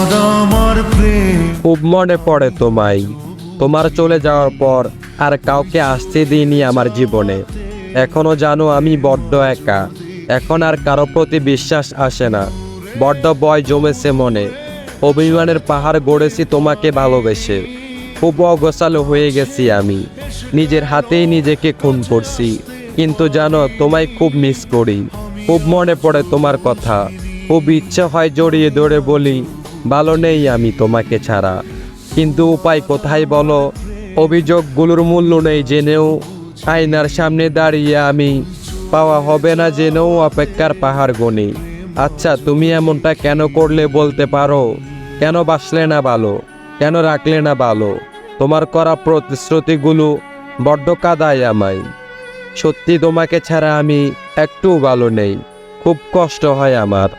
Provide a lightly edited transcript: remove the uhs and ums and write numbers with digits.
আমার প্রেম। খুব মনে পড়ে তোমায়। তোমার চলে যাওয়ার পর আর কাউকে আসতে দিইনি আমার জীবনে। এখনো জানো আমি বড্ড একা। এখন আর কারো প্রতি বিশ্বাস আসে না। বড্ড ভয় জমেছে মনে। অভিমানের পাহাড় গড়েছি তোমাকে ভালোবেসে। খুব অগোছালো হয়ে গেছি আমি। নিজের হাতেই নিজেকে খুন করছি। কিন্তু জানো তোমায় খুব মিস করি। খুব মনে পড়ে তোমার কথা। খুব ইচ্ছে হয় জড়িয়ে ধরে বলি ভালো নেই আমি তোমাকে ছাড়া। কিন্তু উপায় কোথায় বলো? অভিযোগগুলোর মূল্য নেই জেনেও আয়নার সামনে দাঁড়িয়ে আমি পাওয়া হবে না জেনেও অপেক্ষার পাহাড় গনি। আচ্ছা তুমি এমনটা কেন করলে বলতে পারো? কেন বাসলে না ভালো? কেন রাখলে না ভালো? তোমার করা প্রতিশ্রুতিগুলো বড্ড কাঁদায় আমায়। সত্যি তোমাকে ছাড়া আমি একটু ভালো নেই। খুব কষ্ট হয় আমার।